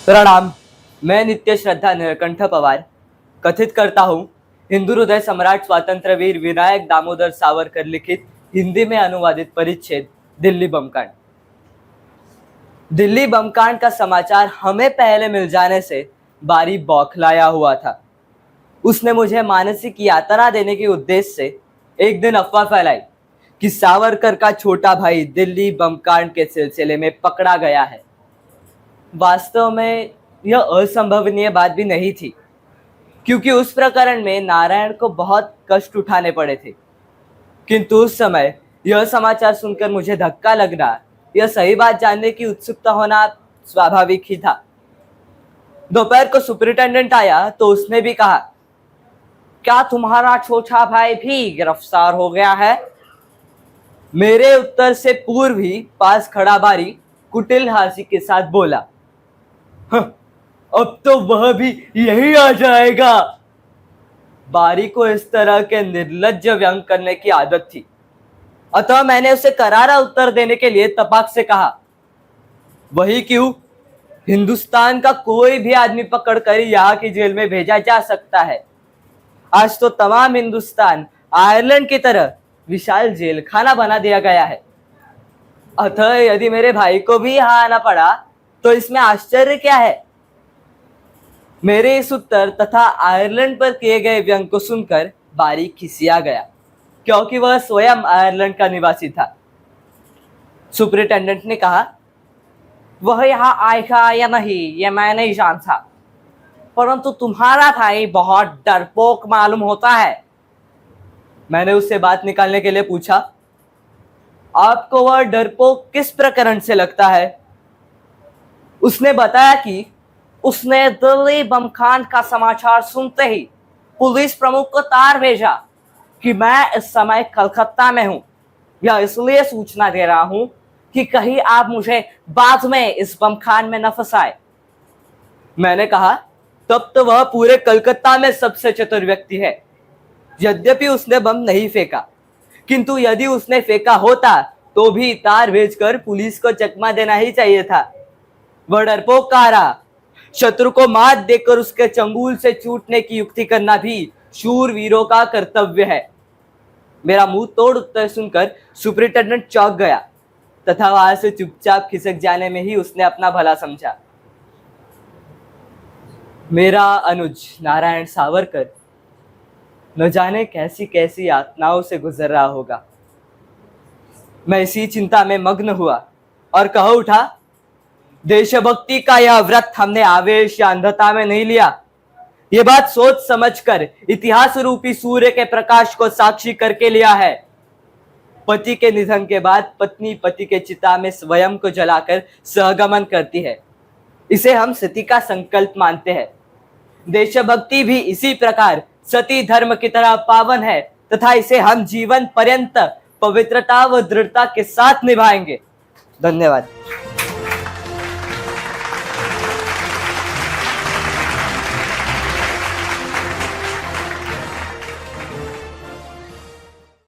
प्रणाम। मैं नित्य श्रद्धा नीलकंठ पवार कथित करता हूँ हिंदू हृदय सम्राट स्वातंत्र वीर विनायक दामोदर सावरकर लिखित हिंदी में अनुवादित परिच्छेद दिल्ली बमकांड। दिल्ली बमकांड का समाचार हमें पहले मिल जाने से बारी बौखलाया हुआ था। उसने मुझे मानसिक यातना देने के उद्देश्य से एक दिन अफवाह फैलाई कि सावरकर का छोटा भाई दिल्ली बमकांड के सिलसिले में पकड़ा गया है। वास्तव में यह असंभवनीय बात भी नहीं थी, क्योंकि उस प्रकरण में नारायण को बहुत कष्ट उठाने पड़े थे। किंतु उस समय यह समाचार सुनकर मुझे धक्का लगना, यह सही बात जानने की उत्सुकता होना स्वाभाविक ही था। दोपहर को सुपरिटेंडेंट आया तो उसने भी कहा, क्या तुम्हारा छोटा भाई भी गिरफ्तार हो गया है? मेरे उत्तर से पूर्व ही पास खड़ा बारी कुटिल हास्य के साथ बोला, अब तो वह भी यही आ जाएगा। बारी को इस तरह के निर्लज्ज व्यंग करने की आदत थी, अतः मैंने उसे करारा उत्तर देने के लिए तपाक से कहा, वही क्यों, हिंदुस्तान का कोई भी आदमी पकड़कर यहाँ की जेल में भेजा जा सकता है। आज तो तमाम हिंदुस्तान आयरलैंड की तरह विशाल जेल खाना बना दिया गया है। अतः यदि मेरे भाई को भी यहाँ आना पड़ा तो इसमें आश्चर्य क्या है? मेरे इस उत्तर तथा आयरलैंड पर किए गए व्यंग को सुनकर बारी खिसिया गया, क्योंकि वह स्वयं आयरलैंड का निवासी था। सुपरिटेंडेंट ने कहा, वह यहाँ आएगा या नहीं ये मैं नहीं जानता, परंतु तुम्हारा भाई बहुत डरपोक मालूम होता है। मैंने उससे बात निकालने के लिए पूछा, आपको वह डरपोक किस प्रकरण से लगता है? उसने बताया कि उसने दिल्ली बमकांड का समाचार सुनते ही पुलिस प्रमुख को तार भेजा कि मैं इस समय कलकत्ता में हूं। यह इसलिए सूचना दे रहा हूं कि कहीं आप मुझे बाद में इस बमकांड में न फंसाए। मैंने कहा, तब तो वह पूरे कलकत्ता में सबसे चतुर व्यक्ति है। यद्यपि उसने बम नहीं फेंका, किंतु यदि उसने फेंका होता तो भी तार भेजकर पुलिस को चकमा देना ही चाहिए था। वह डरपोक कह रहा, शत्रु को मात देकर उसके चंगुल से छूटने की युक्ति करना भी शूरवीरों का कर्तव्य है। मेरा मुंह तोड़ उत्तर सुनकर सुपरिटेंडेंट चौंक गया तथा वहां से चुपचाप खिसक जाने में ही उसने अपना भला समझा। मेरा अनुज नारायण सावरकर न जाने कैसी कैसी यातनाओं से गुजर रहा होगा। मैं इसी चिंता में मग्न हुआ और कह उठा, देशभक्ति का यह व्रत हमने आवेश या अंधता में नहीं लिया। ये बात सोच समझकर इतिहास रूपी सूर्य के प्रकाश को साक्षी करके लिया है। पति के निधन के बाद पत्नी पति के चिता में स्वयं को जलाकर सहगमन करती है। इसे हम सती का संकल्प मानते हैं। देशभक्ति भी इसी प्रकार सती धर्म की तरह पावन है तथा इसे हम जीवन पर्यंत पवित्रता व दृढ़ता के साथ निभाएंगे। धन्यवाद।